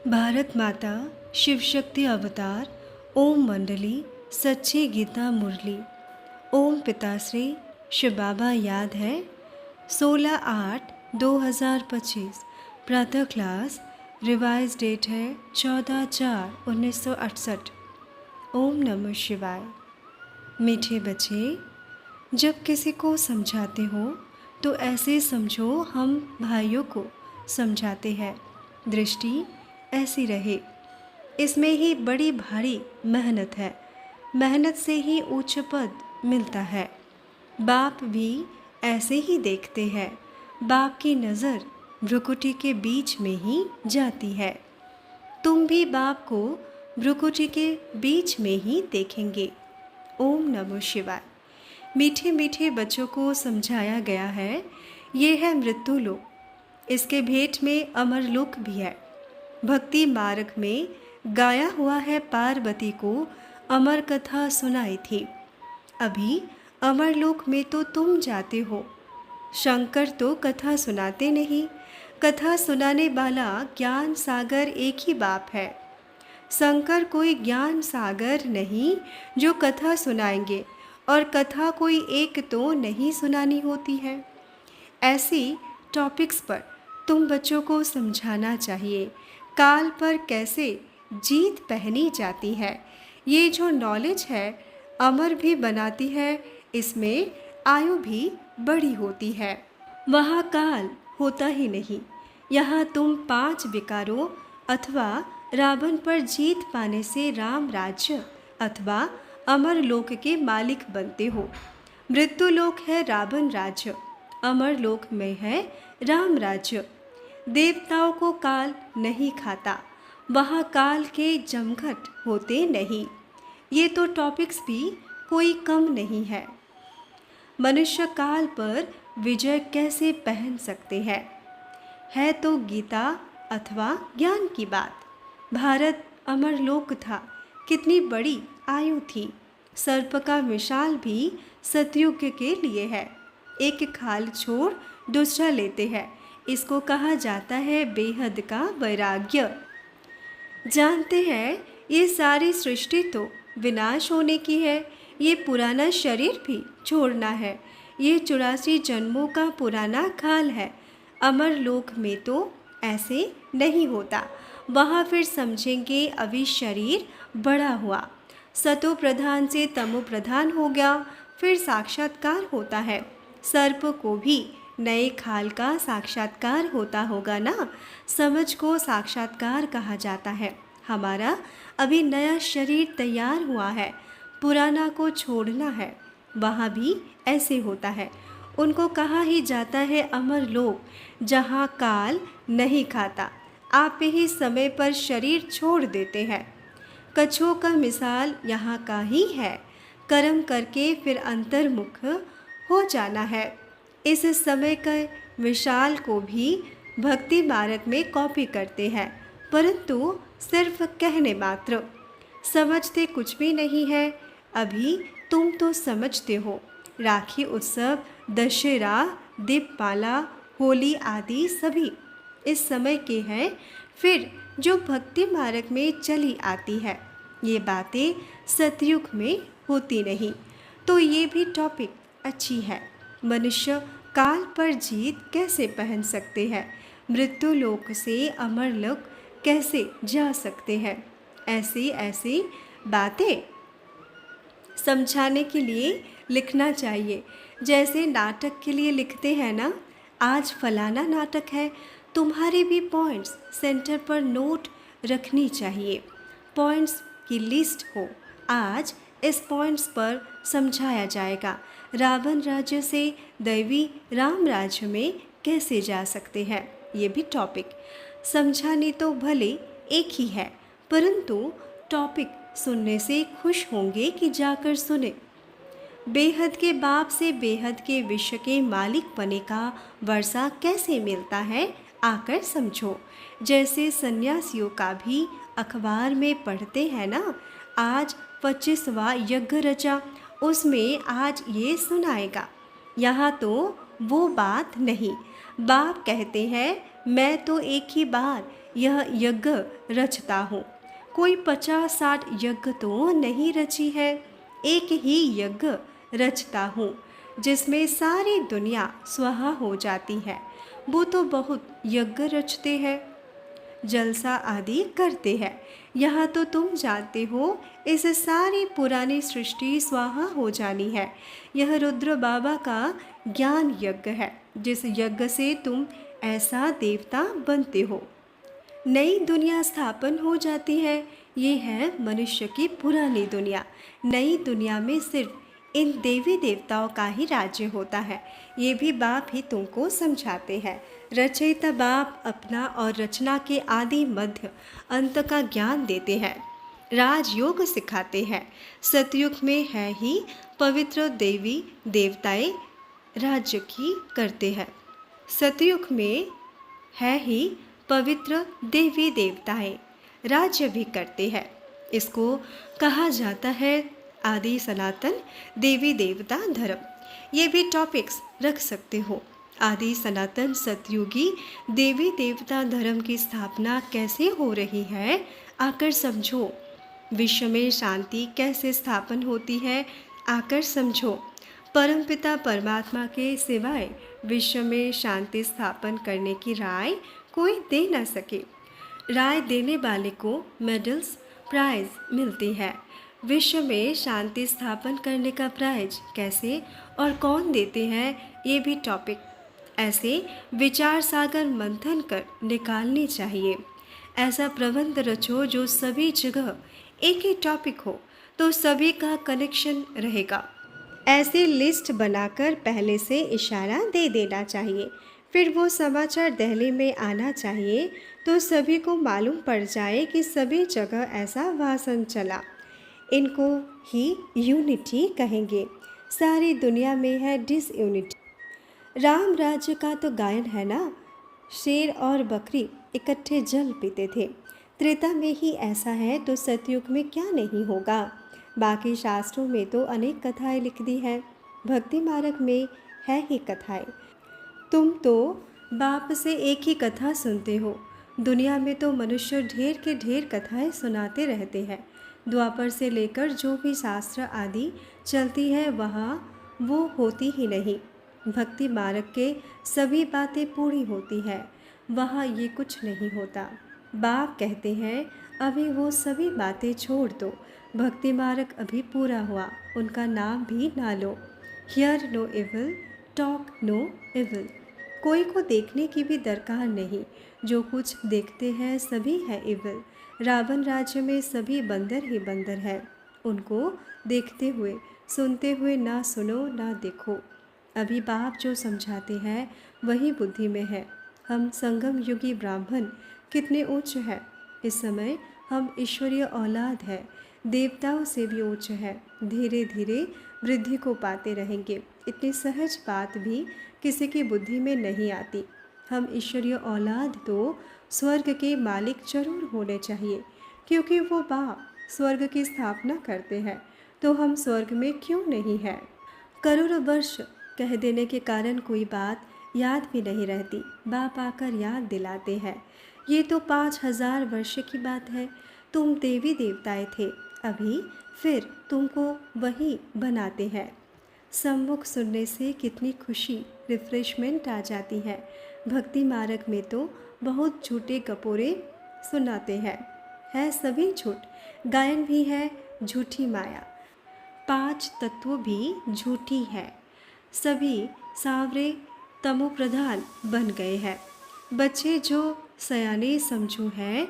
भारत माता शिव शक्ति अवतार ओम मंडली सच्ची गीता मुरली। ओम पिताश्री शिव बाबा याद है 16/8/2025 प्रातः क्लास। रिवाइज डेट है 14/4/1968। ओम नमः शिवाय। मीठे बच्चे, जब किसी को समझाते हो तो ऐसे समझो हम भाइयों को समझाते हैं। दृष्टि ऐसी रहे। इसमें ही बड़ी भारी मेहनत है। मेहनत से ही उच्च पद मिलता है। बाप भी ऐसे ही देखते हैं। बाप की नज़र भ्रुकुटी के बीच में ही जाती है। तुम भी बाप को भ्रुकुटी के बीच में ही देखेंगे। ओम नमः शिवाय। मीठे मीठे बच्चों को समझाया गया है, ये है मृत्यु लोक। इसके भेंट में अमर लोक भी है। भक्ति मार्ग में गाया हुआ है, पार्वती को अमर कथा सुनाई थी। अभी अमरलोक में तो तुम जाते हो। शंकर तो कथा सुनाते नहीं। कथा सुनाने वाला ज्ञान सागर एक ही बाप है। शंकर कोई ज्ञान सागर नहीं जो कथा सुनाएंगे, और कथा कोई एक तो नहीं सुनानी होती है। ऐसी टॉपिक्स पर तुम बच्चों को समझाना चाहिए। काल पर कैसे जीत पहनी जाती है, ये जो नॉलेज है अमर भी बनाती है। इसमें आयु भी बड़ी होती है। वहाँ काल होता ही नहीं। यहाँ तुम 5 विकारों अथवा रावण पर जीत पाने से राम राज्य अथवा अमर लोक के मालिक बनते हो। मृत्यु लोक है रावण राज्य, अमर लोक में है राम राज्य। देवताओं को काल नहीं खाता। वहाँ काल के जमघट होते नहीं। ये तो टॉपिक्स भी कोई कम नहीं है। मनुष्य काल पर विजय कैसे पहन सकते हैं, है तो गीता अथवा ज्ञान की बात। भारत अमरलोक था। कितनी बड़ी आयु थी। सर्प का विशाल भी सतयुग के लिए है। एक खाल छोड़ दूसरा लेते हैं। इसको कहा जाता है बेहद का वैराग्य। जानते हैं ये सारी सृष्टि तो विनाश होने की है। ये पुराना शरीर भी छोड़ना है। ये 84 जन्मों का पुराना काल है। अमर लोक में तो ऐसे नहीं होता। वहाँ फिर समझेंगे अभी शरीर बड़ा हुआ, सतो प्रधान से तमो प्रधान हो गया, फिर साक्षात्कार होता है। सर्प को भी नए खाल का साक्षात्कार होता होगा ना। समझ को साक्षात्कार कहा जाता है। हमारा अभी नया शरीर तैयार हुआ है, पुराना को छोड़ना है। वहाँ भी ऐसे होता है। उनको कहा ही जाता है अमर लोक, जहाँ काल नहीं खाता। आप ही समय पर शरीर छोड़ देते हैं। कछुओं का मिसाल यहाँ का ही है। कर्म करके फिर अंतर्मुख हो जाना है। इस समय के विशाल को भी भक्ति मार्ग में कॉपी करते हैं, परंतु सिर्फ कहने मात्र। समझते कुछ भी नहीं है। अभी तुम तो समझते हो। राखी उत्सव, दशहरा, दीपमाला, होली आदि सभी इस समय के हैं। फिर जो भक्ति मार्ग में चली आती है, ये बातें सतयुग में होती नहीं। तो ये भी टॉपिक अच्छी है। मनुष्य काल पर जीत कैसे पहन सकते हैं, मृत्यु लोक से अमर लोक कैसे जा सकते हैं, ऐसी ऐसी बातें समझाने के लिए लिखना चाहिए। जैसे नाटक के लिए लिखते हैं ना, आज फलाना नाटक है, तुम्हारे भी पॉइंट्स सेंटर पर नोट रखनी चाहिए। पॉइंट्स की लिस्ट हो। आज इस पॉइंट्स पर समझाया जाएगा। रावण राज्य से दैवी राम राज्य में कैसे जा सकते हैं, ये भी टॉपिक। समझाने तो भले एक ही है, परंतु टॉपिक सुनने से खुश होंगे कि जाकर सुने। बेहद के बाप से बेहद के विश्व के मालिक बने का वर्षा कैसे मिलता है, आकर समझो। जैसे सन्यासियों का भी अखबार में पढ़ते हैं ना, आज 25वां यज्ञ रचा, उसमें आज ये सुनाएगा। यहाँ तो वो बात नहीं। बाप कहते हैं मैं तो एक ही बार यह यज्ञ रचता हूँ, कोई 50-60 यज्ञ तो नहीं रची है, एक ही यज्ञ रचता हूँ जिसमें सारी दुनिया स्वाहा हो जाती है। वो तो बहुत यज्ञ रचते हैं, जलसा आदि करते हैं। यहाँ तो तुम जानते हो इस सारी पुरानी सृष्टि स्वाहा हो जानी है। यह रुद्र बाबा का ज्ञान यज्ञ है, जिस यज्ञ से तुम ऐसा देवता बनते हो। नई दुनिया स्थापन हो जाती है। ये है मनुष्य की पुरानी दुनिया। नई दुनिया में सिर्फ इन देवी देवताओं का ही राज्य होता है। ये भी बाप ही तुमको समझाते हैं। रचयिता बाप अपना और रचना के आदि मध्य अंत का ज्ञान देते हैं, राजयोग सिखाते हैं। सतयुग में है ही पवित्र देवी देवताएं राज्य की करते हैं। सतयुग में है ही पवित्र देवी देवताएं राज्य भी करते हैं। इसको कहा जाता है आदि सनातन देवी देवता धर्म। ये भी टॉपिक्स रख सकते हो। आदि सनातन सतयुगी देवी देवता धर्म की स्थापना कैसे हो रही है, आकर समझो। विश्व में शांति कैसे स्थापन होती है, आकर समझो। परमपिता परमात्मा के सिवाय विश्व में शांति स्थापन करने की राय कोई दे न सके। राय देने वाले को मेडल्स प्राइज मिलती है। विश्व में शांति स्थापन करने का प्राइज कैसे और कौन देते हैं, ये भी टॉपिक ऐसे विचार सागर मंथन कर निकालनी चाहिए। ऐसा प्रबंध रचो जो सभी जगह एक ही टॉपिक हो, तो सभी का कनेक्शन रहेगा। ऐसी लिस्ट बनाकर पहले से इशारा दे देना चाहिए। फिर वो समाचार दिल्ली में आना चाहिए तो सभी को मालूम पड़ जाए कि सभी जगह ऐसा भाषण चला। इनको ही यूनिटी कहेंगे। सारी दुनिया में है डिसयूनिटी। राम राज्य का तो गायन है ना, शेर और बकरी इकट्ठे जल पीते थे। त्रेता में ही ऐसा है तो सतयुग में क्या नहीं होगा। बाकी शास्त्रों में तो अनेक कथाएं लिख दी है, भक्ति मार्ग में है ही कथाएं। तुम तो बाप से एक ही कथा सुनते हो। दुनिया में तो मनुष्य ढेर के ढेर कथाएं सुनाते रहते हैं। द्वापर से लेकर जो भी शास्त्र आदि चलती है वहाँ वो होती ही नहीं। भक्ति मार्ग के सभी बातें पूरी होती है, वहाँ ये कुछ नहीं होता। बाप कहते हैं अभी वो सभी बातें छोड़ दो, भक्ति मार्ग अभी पूरा हुआ, उनका नाम भी ना लो। Hear no evil, talk no evil. कोई को देखने की भी दरकार नहीं। जो कुछ देखते हैं सभी है इविल। रावण राज्य में सभी बंदर ही बंदर है। उनको देखते हुए सुनते हुए ना सुनो ना देखो। अभी बाप जो समझाते हैं वही बुद्धि में है। हम संगम युगी ब्राह्मण कितने उच्च है। इस समय हम ईश्वरीय औलाद है, देवताओं से भी उच्च है। धीरे धीरे वृद्धि को पाते रहेंगे। इतनी सहज बात भी किसी की बुद्धि में नहीं आती। हम ईश्वरीय औलाद तो स्वर्ग के मालिक जरूर होने चाहिए, क्योंकि वो बाप स्वर्ग की स्थापना करते हैं, तो हम स्वर्ग में क्यों नहीं है। करोड़ों वर्ष कह देने के कारण कोई बात याद भी नहीं रहती। बाप आकर याद दिलाते हैं। ये तो 5000 वर्ष की बात है। तुम देवी देवताएं थे अभी, फिर तुमको वही बनाते हैं। सम्मुख सुनने से कितनी खुशी रिफ्रेशमेंट आ जाती है। भक्ति मार्ग में तो बहुत झूठे कपोरे सुनाते हैं, है सभी झूठ। गायन भी है झूठी माया, 5 तत्व भी झूठी है। सभी सांवरे तमो प्रधान बन गए हैं। बच्चे जो सयाने समझू हैं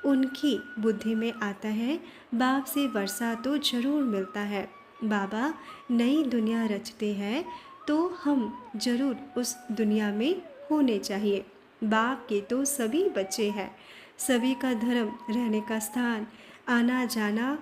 उनकी बुद्धि में आता है बाप से वर्षा तो जरूर मिलता है। बाबा नई दुनिया रचते हैं तो हम जरूर उस दुनिया में होने चाहिए। बाप के तो सभी बच्चे हैं। सभी का धर्म, रहने का स्थान, आना जाना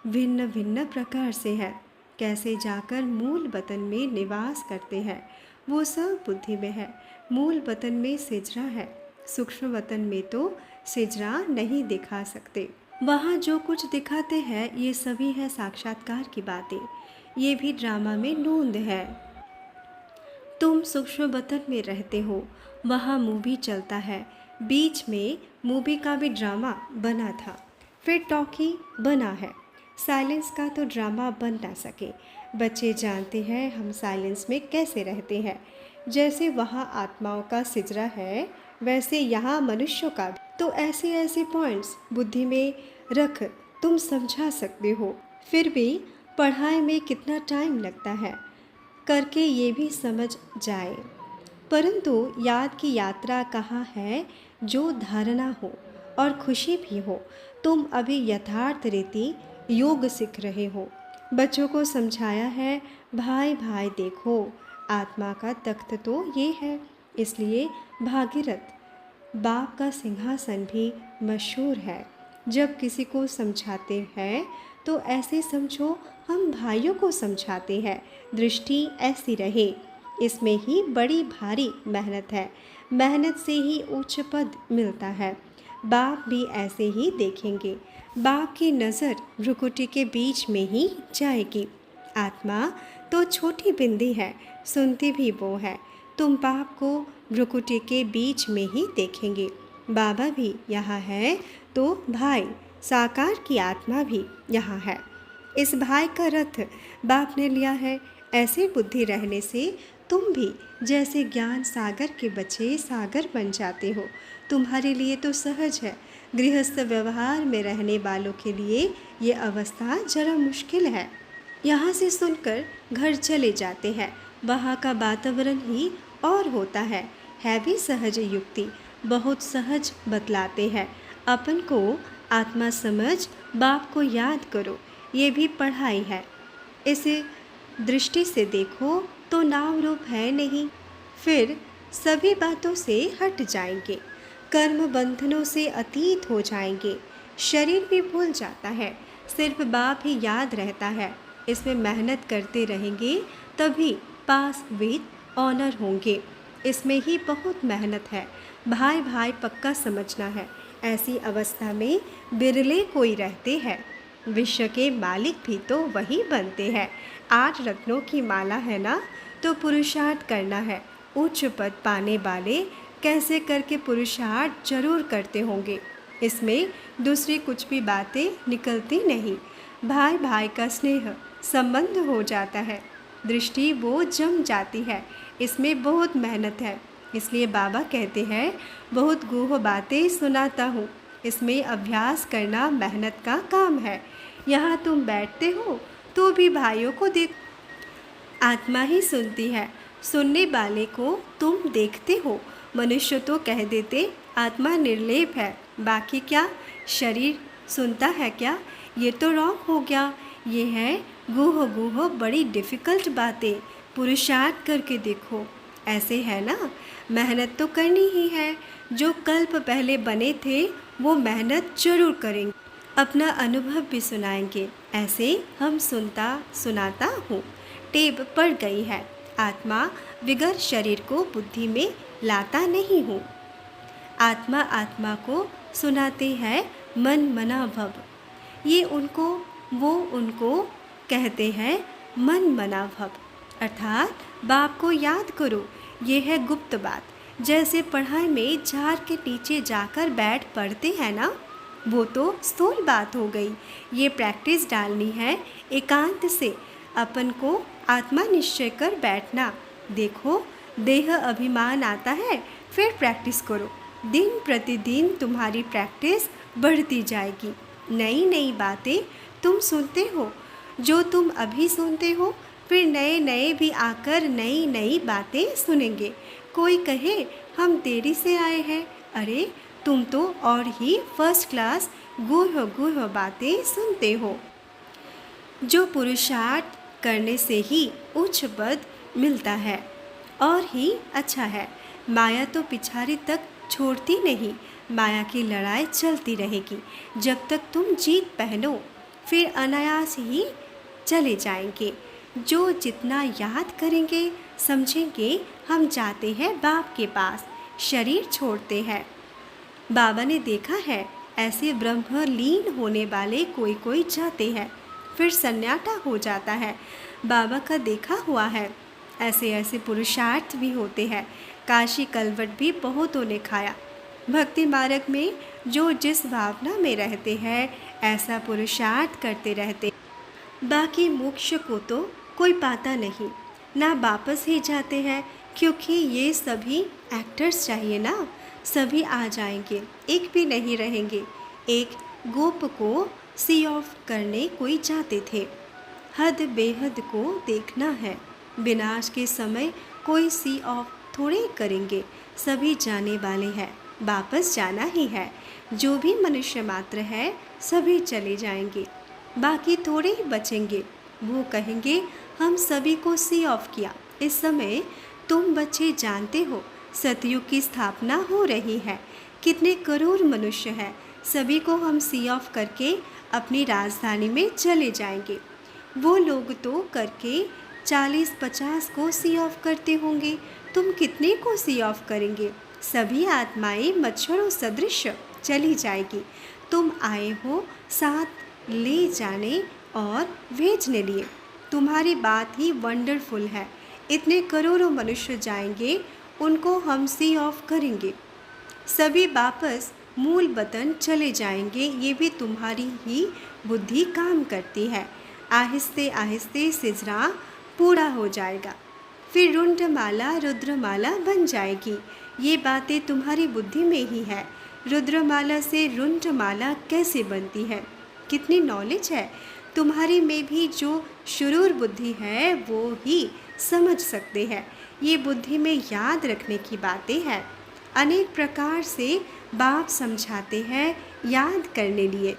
भिन्न भिन्न प्रकार से है। कैसे जाकर मूल वतन में निवास करते हैं वो सब बुद्धि में है। मूल वतन में सिजरा है, सूक्ष्म वतन में तो सिजरा नहीं दिखा सकते। वहाँ जो कुछ दिखाते हैं ये सभी है साक्षात्कार की बातें। ये भी ड्रामा में नूंद है। तुम सूक्ष्म वतन में रहते हो, वहाँ मूवी चलता है। बीच में मूवी का भी ड्रामा बना था, फिर टॉकी बना है। साइलेंस का तो ड्रामा बन ना सके। बच्चे जानते हैं हम साइलेंस में कैसे रहते हैं। जैसे वहाँ आत्माओं का सिजरा है, वैसे यहाँ मनुष्यों का भी। तो ऐसे ऐसे पॉइंट्स बुद्धि में रख तुम समझा सकते हो। फिर भी पढ़ाई में कितना टाइम लगता है, करके ये भी समझ जाए। परंतु याद की यात्रा कहाँ है जो धारणा हो और खुशी भी हो। तुम अभी यथार्थ रीति योग सीख रहे हो। बच्चों को समझाया है, भाई भाई देखो, आत्मा का तख्त तो ये है। इसलिए भागीरथ बाप का सिंहासन भी मशहूर है। जब किसी को समझाते हैं तो ऐसे समझो हम भाइयों को समझाते हैं। दृष्टि ऐसी रहे। इसमें ही बड़ी भारी मेहनत है। मेहनत से ही उच्च पद मिलता है। बाप भी ऐसे ही देखेंगे। बाप की नज़र भ्रुकुटी के बीच में ही जाएगी। आत्मा तो छोटी बिंदी है, सुनती भी वो है। तुम बाप को भ्रुकुटी के बीच में ही देखेंगे। बाबा भी यहाँ है तो भाई साकार की आत्मा भी यहाँ है। इस भाई का रथ बाप ने लिया है। ऐसी बुद्धि रहने से तुम भी जैसे ज्ञान सागर के बच्चे सागर बन जाते हो। तुम्हारे लिए तो सहज है। गृहस्थ व्यवहार में रहने वालों के लिए ये अवस्था जरा मुश्किल है। यहाँ से सुनकर घर चले जाते हैं। वहाँ का वातावरण ही और होता है भी सहज युक्ति। बहुत सहज बतलाते हैं। अपन को आत्मा समझ, बाप को याद करो, ये भी पढ़ाई है। इसे दृष्टि से देखो तो नाम रूप है नहीं। फिर सभी बातों से हट जाएंगे, कर्म बंधनों से अतीत हो जाएंगे। शरीर भी भूल जाता है, सिर्फ बाप ही याद रहता है। इसमें मेहनत करते रहेंगे तभी पास विद ऑनर होंगे। इसमें ही बहुत मेहनत है। भाई भाई पक्का समझना है। ऐसी अवस्था में बिरले कोई रहते हैं। विश्व के मालिक भी तो वही बनते हैं। 8 रत्नों की माला है ना, तो पुरुषार्थ करना है। उच्च पद पाने वाले कैसे करके पुरुषार्थ जरूर करते होंगे। इसमें दूसरी कुछ भी बातें निकलती नहीं। भाई भाई का स्नेह संबंध हो जाता है। दृष्टि वो जम जाती है। इसमें बहुत मेहनत है। इसलिए बाबा कहते हैं, बहुत गूढ़ बातें सुनाता हूँ। इसमें अभ्यास करना मेहनत का काम है। यहाँ तुम बैठते हो तो भी भाइयों को देख, आत्मा ही सुनती है। सुनने वाले को तुम देखते हो। मनुष्य तो कह देते आत्मा निर्लेप है, बाकी क्या शरीर सुनता है क्या? ये तो रॉन्ग हो गया। ये है गूढ़ गूढ़ बड़ी डिफ़िकल्ट बातें। पुरुषार्थ करके देखो। ऐसे है ना, मेहनत तो करनी ही है। जो कल्प पहले बने थे वो मेहनत जरूर करेंगे। अपना अनुभव भी सुनाएंगे। ऐसे हम सुनता सुनाता हूँ। टेप पड़ गई है। आत्मा विगर शरीर को बुद्धि में लाता नहीं हूँ। आत्मा आत्मा को सुनाते हैं मन मना भव। ये उनको वो उनको कहते हैं मन मना भव। अर्थात बाप को याद करो। ये है गुप्त बात। जैसे पढ़ाई में झाड़ के नीचे जाकर बैठ पढ़ते हैं ना, वो तो स्थूल बात हो गई। ये प्रैक्टिस डालनी है एकांत से। अपन को आत्मा निश्चय कर बैठना। देखो देह अभिमान आता है, फिर प्रैक्टिस करो। दिन प्रतिदिन तुम्हारी प्रैक्टिस बढ़ती जाएगी। नई नई बातें तुम सुनते हो। जो तुम अभी सुनते हो, फिर नए नए भी आकर नई नई बातें सुनेंगे। कोई कहे हम देरी से आए हैं, अरे तुम तो और ही फर्स्ट क्लास गूढ़ गूढ़ बातें सुनते हो। जो पुरुषार्थ करने से ही उच्च पद मिलता है और ही अच्छा है। माया तो पिछाड़ी तक छोड़ती नहीं। माया की लड़ाई चलती रहेगी जब तक तुम जीत पहनो, फिर अनायास ही चले जाएंगे। जो जितना याद करेंगे समझेंगे हम जाते हैं बाप के पास, शरीर छोड़ते हैं। बाबा ने देखा है ऐसे ब्रह्म लीन होने वाले कोई कोई जाते हैं, फिर सन्नाटा हो जाता है। बाबा का देखा हुआ है। ऐसे ऐसे पुरुषार्थ भी होते हैं। काशी कलवट भी बहुतों ने खाया। भक्ति मार्ग में जो जिस भावना में रहते हैं ऐसा पुरुषार्थ करते रहते। बाकी मोक्ष को तो कोई पाता नहीं, ना वापस ही जाते हैं, क्योंकि ये सभी एक्टर्स चाहिए ना। सभी आ जाएंगे, एक भी नहीं रहेंगे। एक गोप को सी ऑफ करने कोई जाते थे। हद बेहद को देखना है। विनाश के समय कोई सी ऑफ थोड़े करेंगे। सभी जाने वाले हैं, वापस जाना ही है। जो भी मनुष्य मात्र है सभी चले जाएंगे, बाकी थोड़े ही बचेंगे। वो कहेंगे हम सभी को सी ऑफ किया। इस समय तुम बच्चे जानते हो सतयुग की स्थापना हो रही है। कितने करोड़ मनुष्य हैं, सभी को हम सी ऑफ करके अपनी राजधानी में चले जाएंगे। वो लोग तो करके 40-50 को सी ऑफ करते होंगे, तुम कितने को सी ऑफ करेंगे? सभी आत्माएं मच्छरों सदृश चली जाएगी। तुम आए हो साथ ले जाने और भेजने लिए। तुम्हारी बात ही वंडरफुल है। इतने करोड़ों मनुष्य जाएंगे, उनको हम सी ऑफ करेंगे। सभी वापस मूल वतन चले जाएंगे। ये भी तुम्हारी ही बुद्धि काम करती है। आहिस्ते आहिस्ते सिजरा पूरा हो जाएगा, फिर रुद्रमाला रुद्रमाला बन जाएगी। ये बातें तुम्हारी बुद्धि में ही है। रुद्रमाला से रुद्रमाला कैसे बनती है, कितनी नॉलेज है तुम्हारी में भी। जो शुरूर बुद्धि है वो ही समझ सकते हैं। ये बुद्धि में याद रखने की बातें हैं। अनेक प्रकार से बाप समझाते हैं याद करने लिए।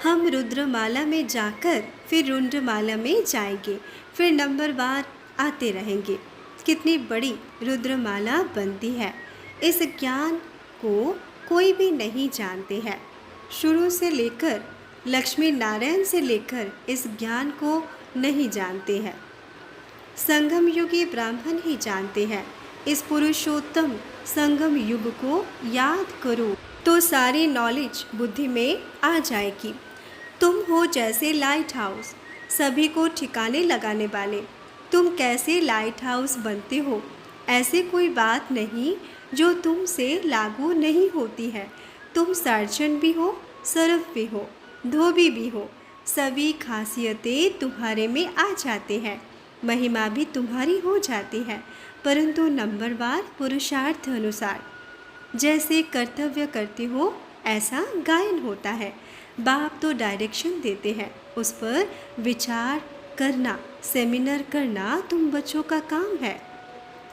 हम रुद्रमाला में जाकर फिर रुद्रमाला में जाएंगे, फिर नंबरवार आते रहेंगे। कितनी बड़ी रुद्रमाला बनती है, इस ज्ञान को कोई भी नहीं जानते हैं। शुरू से लेकर लक्ष्मी नारायण से लेकर इस ज्ञान को नहीं जानते हैं। संगम युगी ब्राह्मण ही जानते हैं। इस पुरुषोत्तम संगम युग को याद करो तो सारी नॉलेज बुद्धि में आ जाएगी। तुम हो जैसे लाइट हाउस, सभी को ठिकाने लगाने वाले। तुम कैसे लाइट हाउस बनते हो, ऐसे कोई बात नहीं जो तुमसे लागू नहीं होती है। तुम सर्जन भी हो, सर्फ भी हो, धोबी भी हो। सभी खासियतें तुम्हारे में आ जाते हैं, महिमा भी तुम्हारी हो जाती है, परंतु नंबरवार पुरुषार्थ अनुसार। जैसे कर्तव्य करते हो ऐसा गायन होता है। बाप तो डायरेक्शन देते हैं, उस पर विचार करना, सेमिनार करना तुम बच्चों का काम है।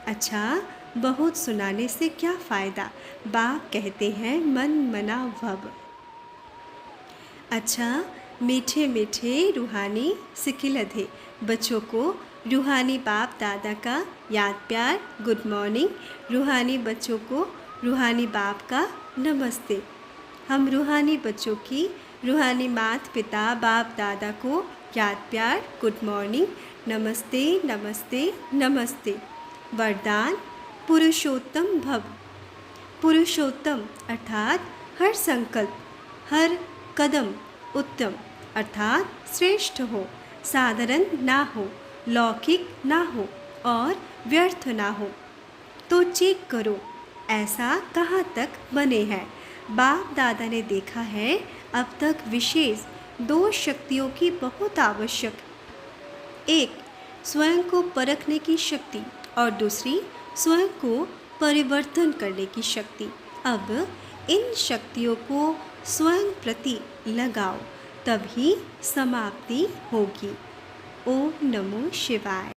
अच्छा, बहुत सुनाने से क्या फ़ायदा, बाप कहते हैं मन मना भव। अच्छा, मीठे मीठे रूहानी सिकिलधे बच्चों को रूहानी बाप दादा का याद प्यार, गुड मॉर्निंग। रूहानी बच्चों को रूहानी बाप का नमस्ते। हम रूहानी बच्चों की रूहानी माता पिता बाप दादा को याद प्यार, गुड मॉर्निंग, नमस्ते नमस्ते नमस्ते। वरदान पुरुषोत्तम भव। पुरुषोत्तम अर्थात हर संकल्प, हर कदम उत्तम अर्थात श्रेष्ठ हो, साधारण ना हो, लौकिक ना हो और व्यर्थ ना हो। तो चेक करो ऐसा कहाँ तक बने हैं। बाप दादा ने देखा है अब तक विशेष 2 शक्तियों की बहुत आवश्यक। एक स्वयं को परखने की शक्ति और दूसरी स्वयं को परिवर्तन करने की शक्ति। अब इन शक्तियों को स्वयं प्रति लगाओ, तभी समाप्ति होगी। ओम नमो शिवाय।